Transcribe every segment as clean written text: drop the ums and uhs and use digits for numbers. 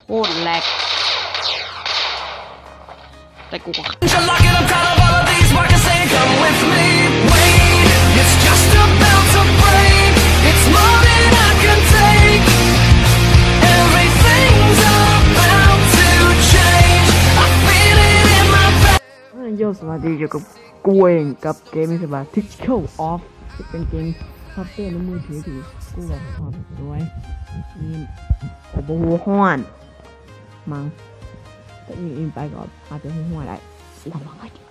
โคตรแหลกแต่กูก็โยสวัสดีอยู่กับกูเองกับเกมสบาย Tickle Off ที่เป็นเกมซอฟต์แวร์ในมือถือที่กูแบบพอด้วยนี่โอ้โหห้อนมั้งแต่มีอินไปก่อนอาจจะหัวได้ระวังให้ดี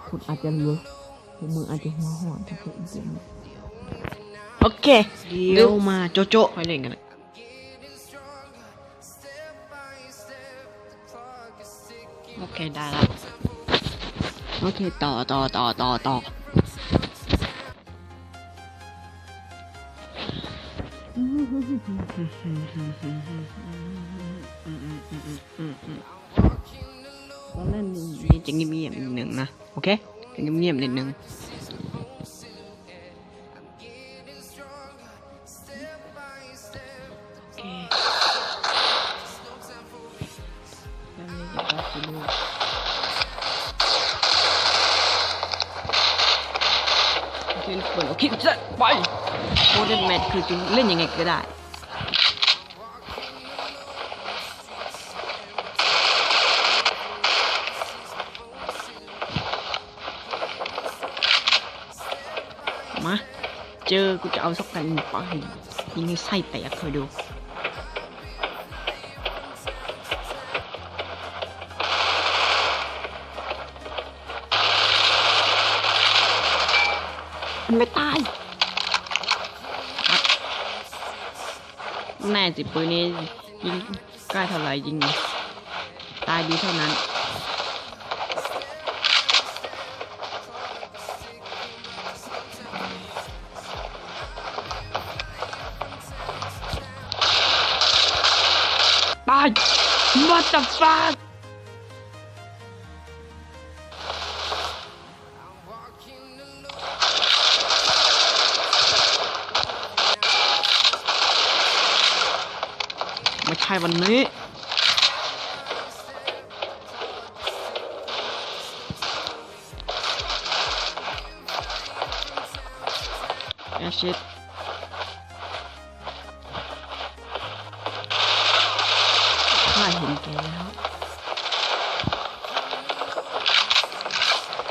คุณอาจจะรู้คุณมืออาจจะหัวห้อนถ้าเกิดเกมโอเคเดี๋ยวมาโจโจ้ไปเล่นกันโอเคได้แล้วโอเคต่อตอนแรกนี่จะเงียบๆนิดนึงนะโอเคจะเงียบๆนิดนึงโอเคแล้วนี่จะไปดูโอเคจะไปโมเดิร์นแมทคือจะเล่นยังไงก็ได้มาเจอกูจะเอาสักกันไปยิงให้ไส้แตกเคยดูไม่ตายแน่สิปืนนี้ยิงใกล้เท่าไหร่ยิงตายดีเท่านั้นตาย What the fuckไม่ใช่วันนี้แอชิดข้าเห็นแก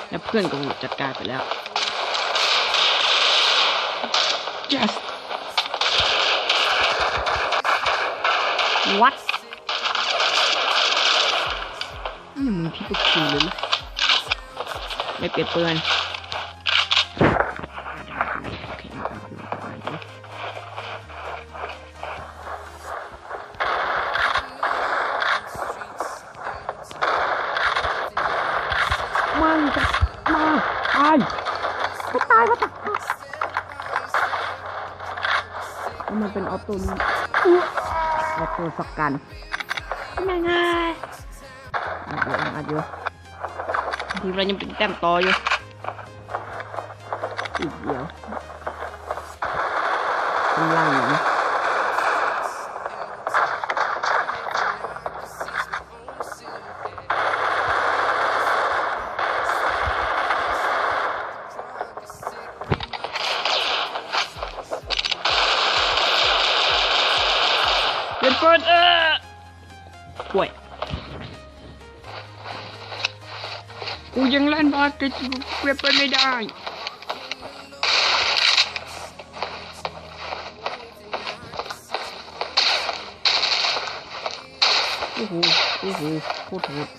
แล้วเพื่อนก็จัดการไปแล้ว yes what นี่มึงพี่ปุ๊กคิวเลยนะไม่เปลี่ยนเปื้อนมันจะมาตายไม่ตายมันเป็นออโต้นี้ออโต้สักกันยังไงอาจจะทีเรายังเป็นแต้มต่ออยู่อีกเดียวกำลังอยู่นะเป็นเปิดป่วยกูยังเล่นบาสเกตเก็บไปไม่ได้โอ้โหโคตรโหด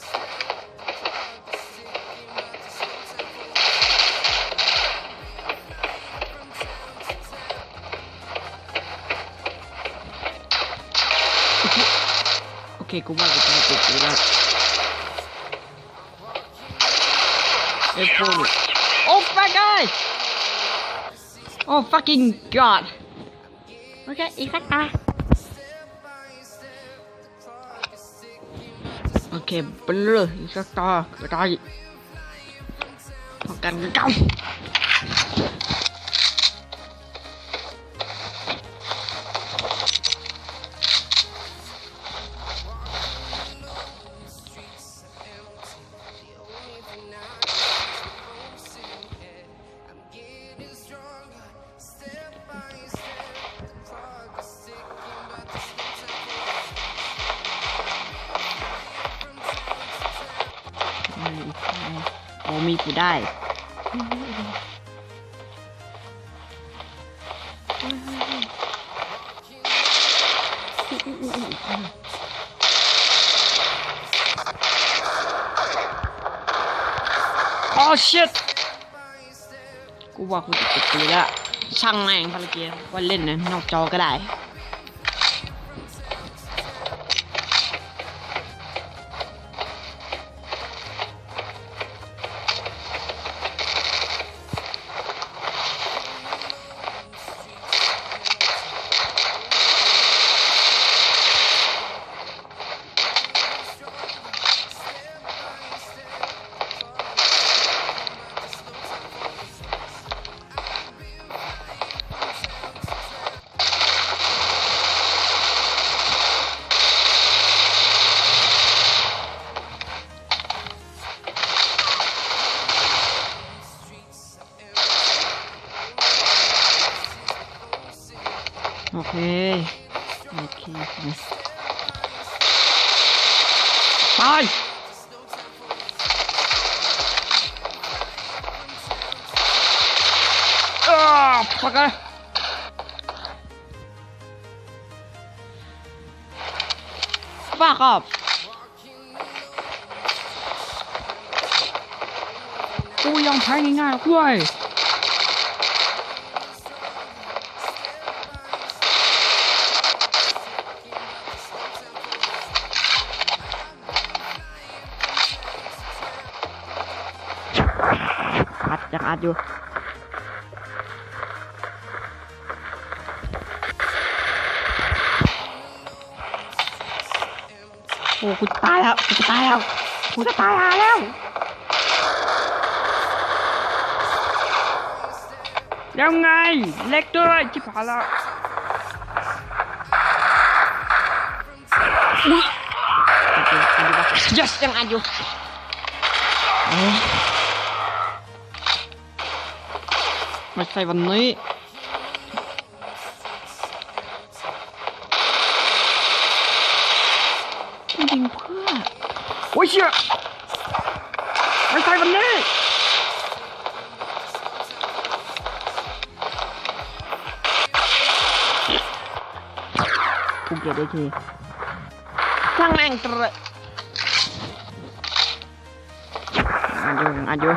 โอเคกูว่ากูจะติดอยู่แล้วOh my god! Oh fucking god! โอเคอีกสักตาโอเคไปเลยอีกสักตาก็ได้พอกันกัน มีผู้ได้โอ้ชิตกูว่ากูจะติดปืนละช่างแม่งภารกิจว่าเล่นนะนอกจอก็ได้โอเคไปปักเลยป้าครับกูยังแพ้ง่ายๆด้วยยังอัดอยู่โอ้กูตายแล้วกูจะตายหาแล้วยังไงเล็กด้วยชิบหายแล้วyes ยังอัดอยู่ไม่ใช่วันนี้ยิงเพื่อโอ้ยเชี่ยไม่ใช่วันนี้กูเกลียดได้ทีช่างแม่งเตะอัดอยู่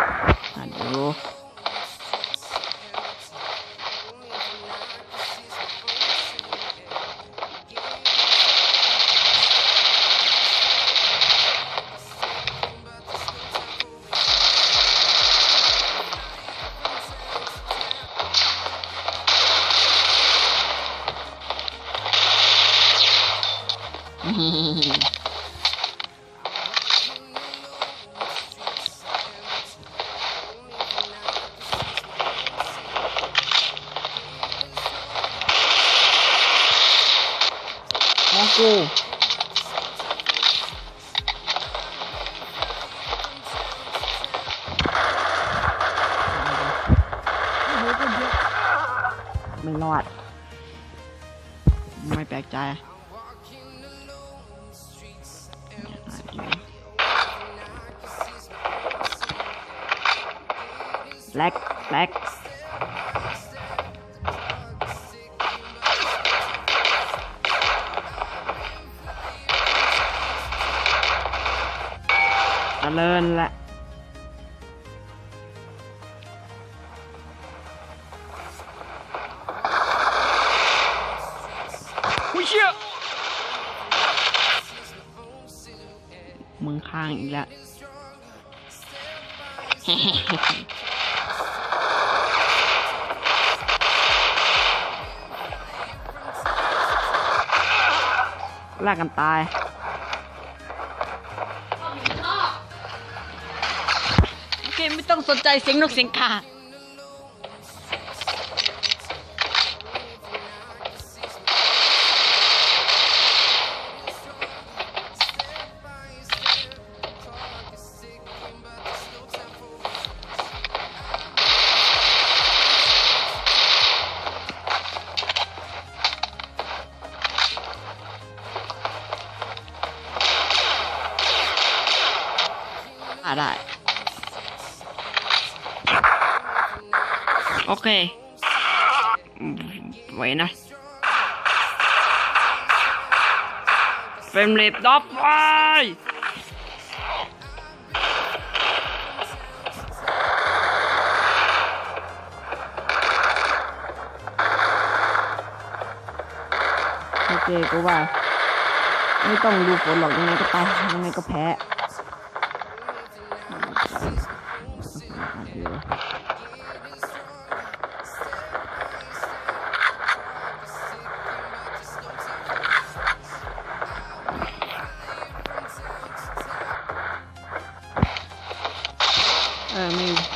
กูไม่รอดไม่แปลกใจแลกเลินแหละหุ้ยเชี่ยมึงข้างอีกแล้วลากกันตายไม่ต้องสนใจเสียงนกเสียงกาได้ โอเคไว้นะเฟรมเรทดรอปไปโอเคกูว่าไม่ต้องดูผลหรอกยังไงก็ตายยังไงก็แพ้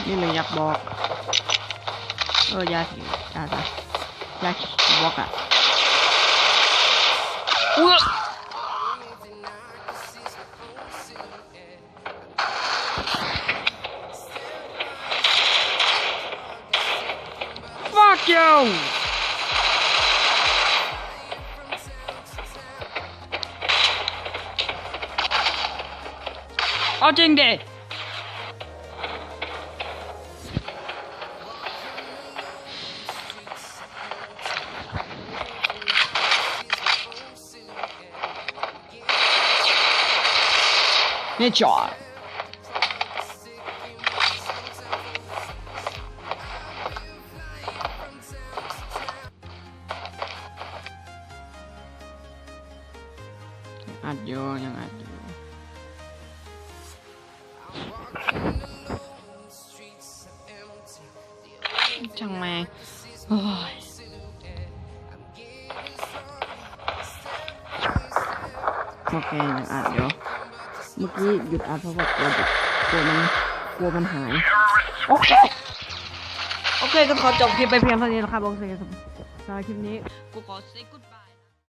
ไม่เลยอยากบอกอยากบอกอ่ะFuck you เอาจริงดินี่จอดอัดอยู่ยังอัดอยู่ช่างแม่งโอ้ยโอเคยังอัดอยู่เมื่อกี้หยุดอัดเพราะว่ากลัวมันหายโอเคก็ขอจบคลิปไปเพียงเท่านี้นะครับโอเคสำหรับคลิปนี้กูขอ say goodbye